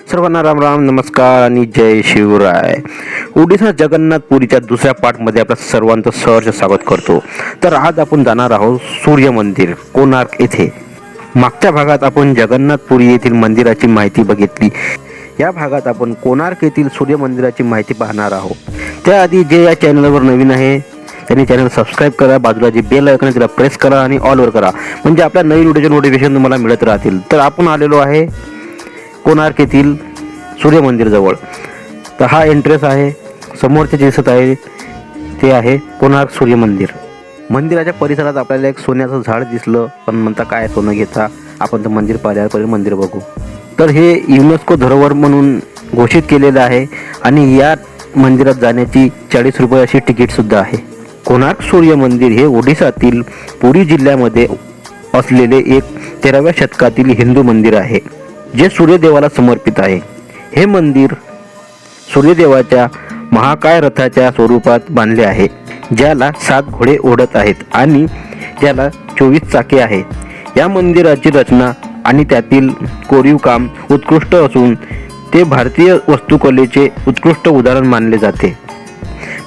सर्वांना राम राम, नमस्कार आणि जय शिवराय. ओडिशा जगन्नाथपुरीच्या दुसऱ्या पार्टमध्ये आपल्या सर्वांचं सहर्ष स्वागत करतो. तर आज आपण जाणार आहोत सूर्य मंदिर कोणार्क येथे. मागच्या भागात आपण जगन्नाथपुरी येथील मंदिराची माहिती बघितली. या भागात आपण कोणार्क येथील सूर्य मंदिराची माहिती पाहणार आहोत. त्याआधी जे या चॅनलवर नवीन आहे त्यांनी चॅनल सबस्क्राईब करा, बाजूला जी बेल आयकॉन तिला प्रेस करा आणि ऑलवर करा, म्हणजे आपल्या नवीन व्हिडिओचे नोटिफिकेशन तुम्हाला मिळत राहतील. तर आपण आलेलो आहे कोणार्क येथील सूर्य मंदिर जवळ. तर हा एंट्रेस आहे, समोरचे दिसत आहे ते आहे कोणार्क सूर्य मंदिर. मंदिराच्या परिसरात आपल्याला एक सोन्याचं झाड दिसलं, पण म्हणता काय सोनं घेता, आपण तर मंदिर पाहिल्यावर मंदिर बघू. तर हे युनेस्को धरोहर म्हणून घोषित केलेलं आहे आणि या मंदिरात जाण्याची 40 रुपये अशी तिकीटसुद्धा आहे. कोणार्क सूर्य मंदिर हे ओडिशातील पुरी जिल्ह्यामध्ये असलेले एक 13व्या शतकातील हिंदू मंदिर आहे, जे सूर्यदेवाला समर्पित आहे. हे मंदिर सूर्यदेवाच्या महाकाय रथाच्या स्वरूपात बांधले आहे, ज्याला 7 घोडे ओढत आहेत आणि ज्याला 24 चाके आहेत. या मंदिराची रचना आणि त्यातील कोरीव काम उत्कृष्ट असून ते भारतीय वास्तुकलेचे उत्कृष्ट उदाहरण मानले जाते.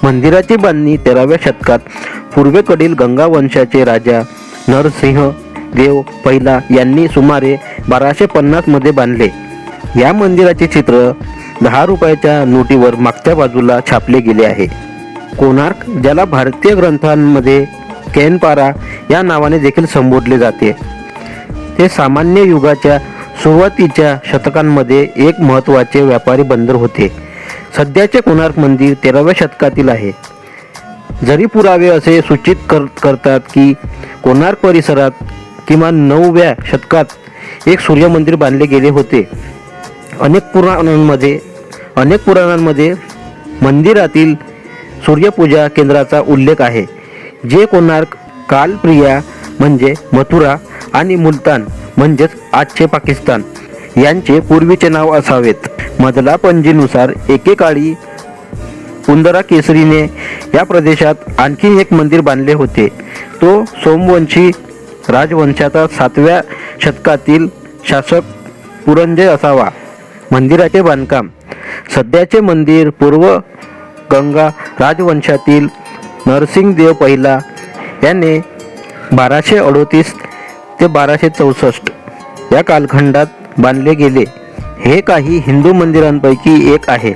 मंदिराची बांधणी 13व्या शतकात पूर्वेकडील गंगा वंशाचे राजा नरसिंह देव पहिला यांनी सुमारे 1250 मध्ये बांधले. या मंदिराचे चित्र 10 रुपयाच्या नोटीवर मागच्या बाजूला छापले गेले आहे. कोणार्क, ज्याला भारतीय ग्रंथांमध्ये केनपारा या नावाने देखील संबोधले जाते, ते सामान्य युगाच्या सुरुवातीच्या शतकांमध्ये एक महत्त्वाचे व्यापारी बंदर होते. सध्याचे कोणार्क मंदिर 13व्या शतकातील आहे. जरी पुरावे असे सूचित करतात की कोणार्क परिसरात किमान 9व्या शतकात एक सूर्य मंदिर बांधले गेले होते. अनेक पुराणांमध्ये मंदिरातील सूर्यपूजा केंद्राचा उल्लेख आहे, जे कोणार्क, कालप्रिया म्हणजे मथुरा आणि मुलतान म्हणजेच आजचे पाकिस्तान यांचे पूर्वीचे नाव असावेत. मधला पंजीनुसार एकेकाळी कुंदरा केसरीने या प्रदेशात आणखी एक मंदिर बांधले होते. तो सोमवंशी राजवंशाचा 7व्या शतकातील शासक पुरंजय असावा. मंदिराचे बांधकाम. सध्याचे मंदिर पूर्व गंगा राजवंशातील नरसिंहदेव पहिला याने 1238 ते 1264 या कालखंडात बांधले गेले. हे काही हिंदू मंदिरांपैकी एक आहे,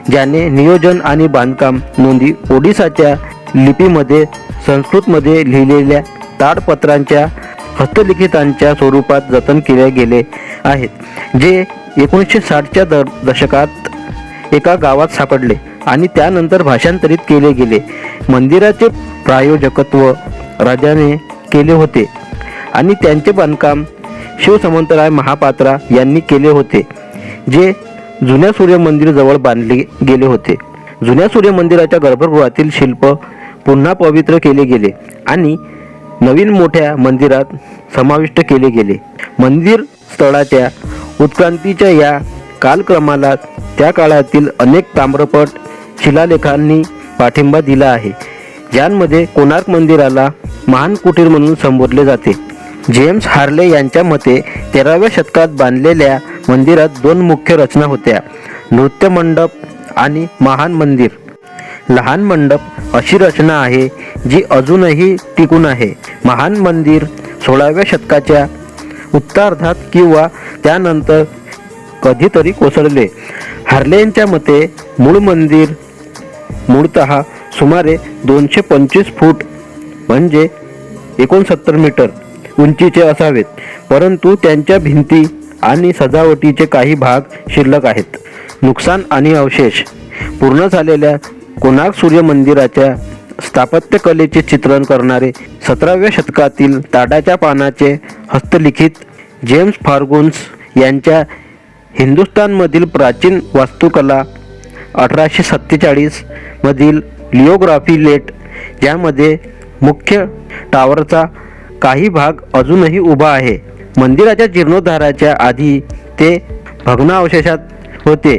ज्याने नियोजन आणि बांधकाम नोंदी ओडिसाच्या लिपीमध्ये संस्कृतमध्ये लिहिलेल्या ताडपत्रांच्या हस्तलिखितांच्या स्वरूपात जतन केले गेले आहेत, जे 1960च्या दशकात एका गावात सापडले आणि त्यानंतर भाषांतरित केले गेले. मंदिराचे प्रायोजकत्व राजाने केले होते आणि त्यांचे बांधकाम शिवसमंतराय महापात्रा यांनी केले होते, जे जुन्या सूर्य मंदिर जवळ बांधले गेले होते. जुन्या सूर्य मंदिराच्या गर्भगृहातील शिल्प पुन्हा पवित्र केले गेले आणि नवीन मोठ्या मंदिरात समाविष्ट केले गेले. मंदिर स्थळाच्या उत्क्रांतीच्या या कालक्रमाला त्या काळातील अनेक ताम्रपट शिलालेखांनी पाठिंबा दिला आहे, ज्यांमध्ये कोणार्क मंदिराला महान कुटीर म्हणून संबोधले जाते. जेम्स हार्ले यांच्या मते 13व्या शतकात बांधलेल्या मंदिरात 2 मुख्य रचना होत्या, नृत्य मंडप आणि महान मंदिर. लहान मंडप अशी रचना आहे जी अजूनही टिकून आहे. महान मंदिर 16व्या शतकाच्या उत्तरार्धात किंवा त्यानंतर कधीतरी कोसळले. हार्लेंच्या मते मूळ मंदिर मूळतः सुमारे 225 फूट म्हणजे 69 मीटर उंचीचे असावेत, परंतु त्यांच्या भिंती आणि सजावटीचे काही भाग शिल्लक आहेत. नुकसान आणि अवशेष. पूर्ण झालेल्या कोणार्क सूर्य मंदिराच्या स्थापत्यकलेचे चित्रण करणारे 17व्या शतकातील ताडाच्या पानाचे हस्तलिखित जेम्स फार्गुन्स यांच्या हिंदुस्थानमधील प्राचीन वास्तुकला 1847 मधील लिओग्राफी लेट, ज्यामध्ये मुख्य टावरचा काही भाग अजूनही उभा आहे. मंदिराच्या जीर्णोद्धाराच्या आधी ते भग्नावशेषात होते.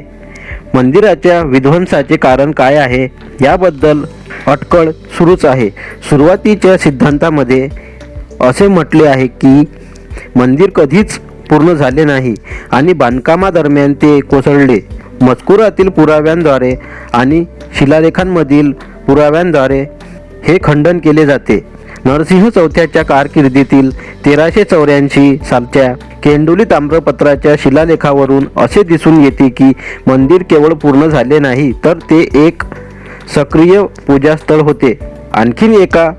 मंदिराच्या विध्वंसाचे कारण काय आहे याबद्दल अटकळ सुरूच आहे. सुरुवातीच्या सिद्धांतामध्ये असे म्हटले आहे की मंदिर कधीच पूर्ण झाले नाही आणि बांधकामादरम्यान ते कोसळले. मजकुरातील पुराव्यांद्वारे आणि शिलालेखांमधील पुराव्यांद्वारे हे खंडन केले जाते. नरसिंह चौथ्याच्या कारकिर्दीतील 1384 सालच्या केंडोली ताम्रपत्राच्या शिलालेखावरून असे दिसून येते की मंदिर केवळ पूर्ण झाले नाही तर ते एक सक्रिय पूजास्थळ होते. आणखीन एका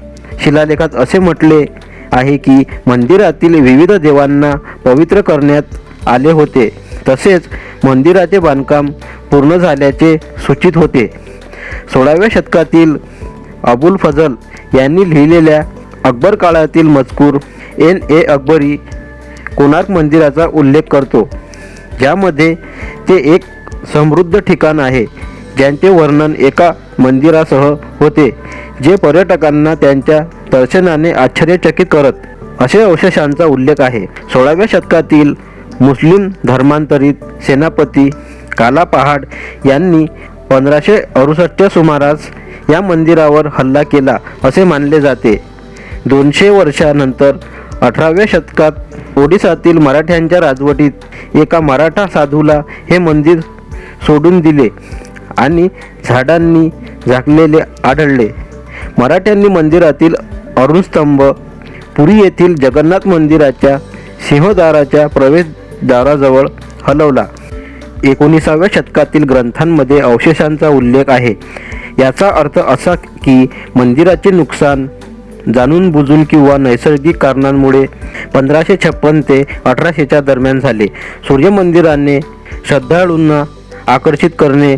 शिलालेखात असे म्हटले आहे की मंदिरातील विविध देवांना पवित्र करण्यात आले होते. तसेच मंदिराचे बांधकाम पूर्ण झाल्याचे सूचित होते. 16व्या शतकातील अबुल फजल यांनी लिहिलेल्या अकबर काळातील मजकूर N.A. अकबरी कोणार्क मंदिराचा उल्लेख करतो, ज्यामध्ये ते एक समृद्ध ठिकाण आहे ज्यांचे वर्णन एका मंदिरासह होते जे पर्यटकांना त्यांच्या दर्शनाने आश्चर्यचकित करत. असे अवशेषांचा उल्लेख आहे. 16व्या शतकातील मुस्लिम धर्मांतरित सेनापती काला पहाड यांनी 1568 सुमारास या मंदिरावर हल्ला केला असे मानले जाते. 200 वर्षानंतर 18व्या शतकात ओडिसातील मराठ्यांच्या राजवटीत एका मराठा साधूला हे मंदिर सोडून दिले आणि झाडांनी झाकलेले आढळले. मराठ्यांनी मंदिरातील अरुणस्तंभ पुरी येथील जगन्नाथ मंदिराच्या सिंहद्वाराच्या प्रवेशद्वाराजवळ हलवला. 19व्या शतकातील ग्रंथांमध्ये अवशेषांचा उल्लेख आहे. याचा अर्थ असा की मंदिराचे नुकसान जाणून बुजून किंवा नैसर्गिक कारणांमुळे 1556 ते 1800च्या दरम्यान झाले. सूर्य मंदिराने श्रद्धाळूंना आकर्षित करणे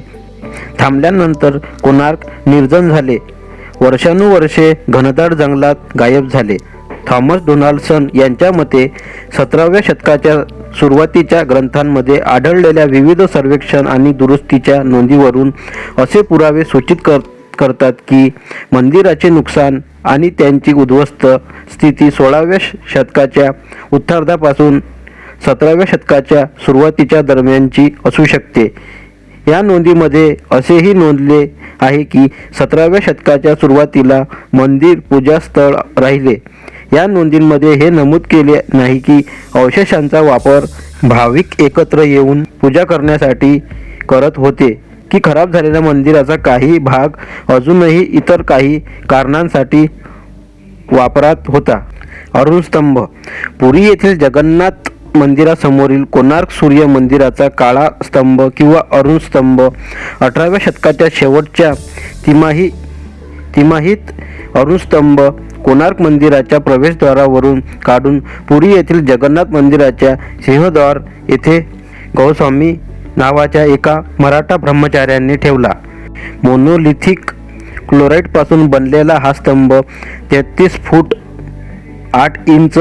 थांबल्यानंतर कोणार्क निर्जन झाले. वर्षानुवर्षे घनदाट जंगलात गायब झाले. थॉमस डोनाल्डसन यांच्या मते 17व्या शतकाच्या सुरुवातीच्या ग्रंथांमध्ये आढळलेल्या विविध सर्वेक्षण आणि दुरुस्तीच्या नोंदीवरून असे पुरावे सूचित करतात की मंदिराचे नुकसान आणि त्यांची उद्ध्वस्त स्थिती 16व्या शतकाच्या उत्तरार्धापासून 17व्या शतकाच्या सुरुवातीच्या दरम्यानची असू शकते. या नोंदीमध्ये असेही नोंदले आहे की 17व्या शतकाच्या सुरुवातीला मंदिर पूजास्थळ राहिले. या नोंदींमध्ये हे नमूद केले नाही की अवशेषांचा वापर भाविक एकत्र येऊन पूजा करण्यासाठी करत होते की खराब झालेल्या मंदिराचा काही भाग अजूनही इतर काही कारणांसाठी वापरात होता. अरुणस्तंभ पुरी येथील जगन्नाथ मंदिरासमोरील कोणार्क सूर्य मंदिराचा काळा स्तंभ किंवा अरुणस्तंभ 18व्या शतकाच्या शेवटच्या तिमाहीत अरुणस्तंभ कोणार्क मंदिराच्या प्रवेशद्वारावरून काढून पुरी येथील जगन्नाथ मंदिराच्या सिंहद्वार येथे गौस्वामी नावाच्या एका मराठा ब्रह्मचार्याने ठेवला. मोनोलिथिक क्लोराईडपासून बनलेला हा स्तंभ 33 फूट 8 इंच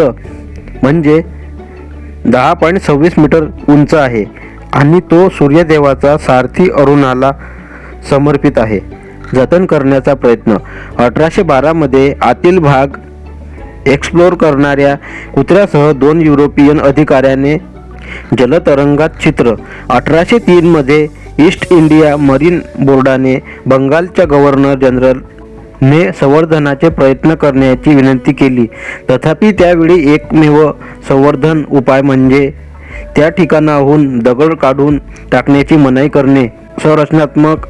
म्हणजे 10.26 मीटर उंच आहे आणि तो सूर्यदेवाचा सारथी अरुणाला समर्पित आहे. जतन करण्याचा प्रयत्न 1812 मध्ये आतील भाग एक्सप्लोर करणाऱ्या कुत्र्यासह 2 युरोपियन अधिकाऱ्याने जलतरंगात चित्र. 1803 मध्ये ईस्ट इंडिया मरीन बोर्डाने बंगालच्या गव्हर्नर जनरलने संवर्धनाचे प्रयत्न करण्याची विनंती केली. तथापि त्यावेळी एकमेव संवर्धन उपाय म्हणजे त्या ठिकाणाहून दगड काढून टाकण्याची मनाई करणे. संरचनात्मक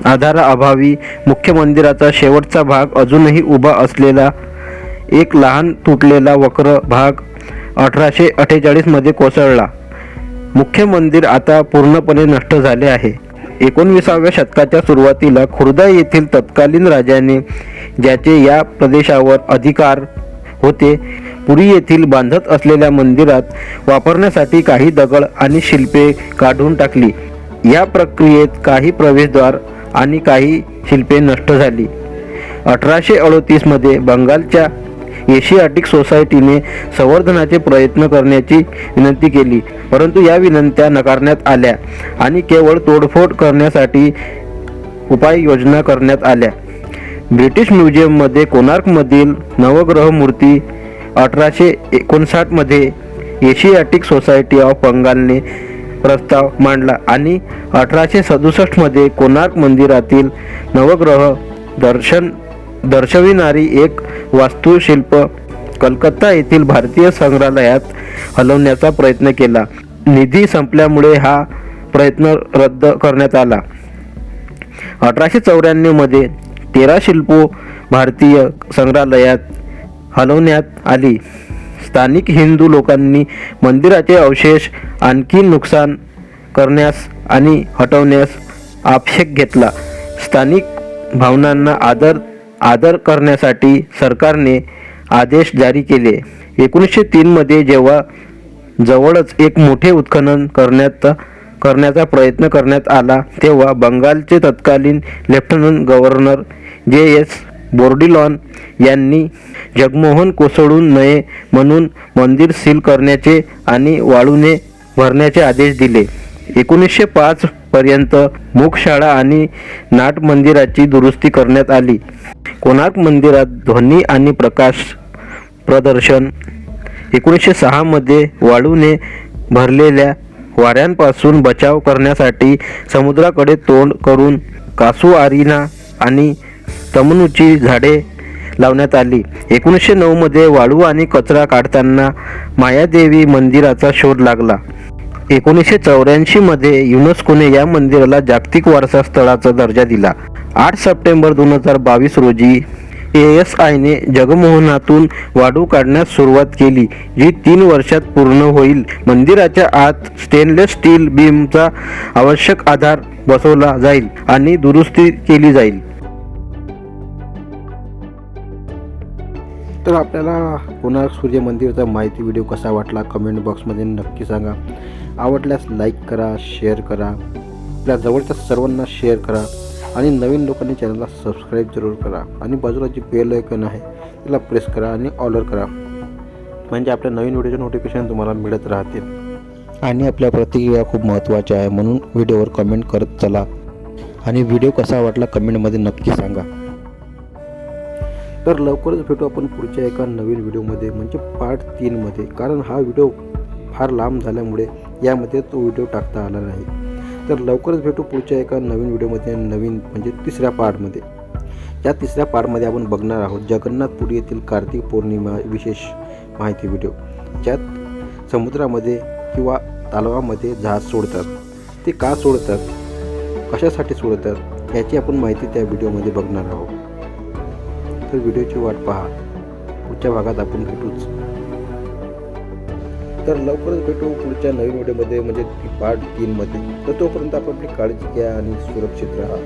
आधाराअभावी मुख्य मंदिराचा शेवटचा भाग अजूनही उभा असलेला एक लहान तुटलेला वक्र भाग 1848 मध्ये कोसळला. मुख्य मंदिर आता पूर्णपणे नष्ट झाले आहे. 19व्या शतकाच्या सुरुवातीला खुर्दा येथील तत्कालीन राजाने ज्याचे या प्रदेशावर अधिकार होते पुरी येथील बांधत असलेल्या मंदिरात वापरण्यासाठी काही दगड आणि शिल्पे काढून टाकली. या प्रक्रियेत काही प्रवेशद्वार आणि काही शिल्पे नष्ट झाली. 1838 मध्ये बंगालच्या एशियाटिक सोसायटीने संवर्धनाचे प्रयत्न करण्याची विनंती केली, परंतु या विनंत्या नकारण्यात आल्या आणि केवळ तोडफोड करण्यासाठी उपाययोजना करण्यात आल्या. ब्रिटिश म्युझियममध्ये कोणार्कमधील नवग्रह मूर्ती 1859 मध्ये एशियाटिक सोसायटी ऑफ बंगालने प्रस्ताव मांडला आणि 1867 मध्ये कोणार्क मंदिरातील नवग्रह दर्शविणारी एक वास्तुशिल्प कलकत्ता येथील भारतीय संग्रहालयात हलवण्याचा प्रयत्न केला. निधी संपल्यामुळे हा प्रयत्न रद्द करण्यात आला. 1894 मध्ये 13 शिल्पो भारतीय संग्रहालयात हलवण्यात आली. स्थानिक हिंदू लोकांनी मंदिराचे अवशेष आणखी नुकसान करण्यास आणि हटवण्यास आक्षेप घेतला. स्थानिक भावनांना आदर करण्यासाठी सरकारने आदेश जारी केले. 1903 मध्ये जेव्हा जवळच एक मोठे उत्खनन करण्याचा प्रयत्न करण्यात आला तेव्हा बंगालचे तत्कालीन लेफ्टनंट गव्हर्नर J.S. बोर्डिलॉन यांनी जगमोहन कोसळू नये म्हणून मंदिर सील करण्याचे आणि वाळूने भरण्याचे आदेश दिले. 1905 पर्यंत मुखशाळा आणि नाट मंदिराची दुरुस्ती करण्यात आली. कोणार्क मंदिरात ध्वनी आणि प्रकाश प्रदर्शन 1906 मध्ये वाळूने भरलेल्या वाऱ्यांपासून बचाव करण्यासाठी समुद्राकडे तोंड करून कासुआरिना आणि तमनूची झाडे लावण्यात आली. 1909 मध्ये वाळू आणि कचरा काढताना मायादेवी मंदिराचा शोध लागला. 1984 मध्ये युनेस्कोने या मंदिराला जागतिक वारसा स्थळाचा दर्जा दिला. 8 सप्टेंबर 2022 रोजी ASIने जगमोहनातून वाळू काढण्यास सुरुवात केली, जी 3 वर्षात पूर्ण होईल. मंदिराच्या आत स्टेनलेस स्टील बीमचा आवश्यक आधार बसवला जाईल आणि दुरुस्ती केली जाईल. तर आपल्याला कोणार्क सूर्य मंदिराचा माहिती व्हिडिओ कसा वाटला कमेंट बॉक्समध्ये नक्की सांगा. आवडल्यास लाईक करा, शेअर करा, आपल्या जवळच्या सर्वांना शेअर करा आणि नवीन लोकांनी चॅनलला सबस्क्राईब जरूर करा आणि बाजूला जी बेल आयकॉन आहे त्याला प्रेस करा आणि ऑलर करा, म्हणजे आपल्या नवीन व्हिडिओचे नोटिफिकेशन तुम्हाला मिळत राहतील. आणि आपल्या प्रतिक्रिया खूप महत्त्वाच्या आहे, म्हणून व्हिडिओवर कमेंट करत चला आणि व्हिडिओ कसा वाटला कमेंटमध्ये नक्की सांगा. तर लवकरच भेटू आपण पुढच्या एका नवीन व्हिडिओमध्ये, म्हणजे पार्ट 3 मध्ये, कारण हा व्हिडिओ फार लांब झाल्यामुळे यामध्ये तो व्हिडिओ टाकता आला नाही. तर लवकरच भेटू पुढच्या एका नवीन व्हिडिओमध्ये, नवीन म्हणजे 3ऱ्या पार्टमध्ये. या 3ऱ्या पार्टमध्ये आपण बघणार आहोत जगन्नाथपुरी येथील कार्तिक पौर्णिमा विशेष माहिती व्हिडिओ, ज्यात समुद्रामध्ये किंवा तलावामध्ये जहाज सोडतात. ते का सोडतात, कशासाठी सोडतात याची आपण माहिती त्या व्हिडिओमध्ये बघणार आहोत. तर व्हिडिओची वाट पहा, पुढच्या भागात आपण भेटूच. तर लवकरच भेटू पुढच्या नवीन व्हिडिओमध्ये, म्हणजे पार्ट 3 मध्ये. तर तोपर्यंत आपण आपली काळजी घ्या आणि सुरक्षित राहा.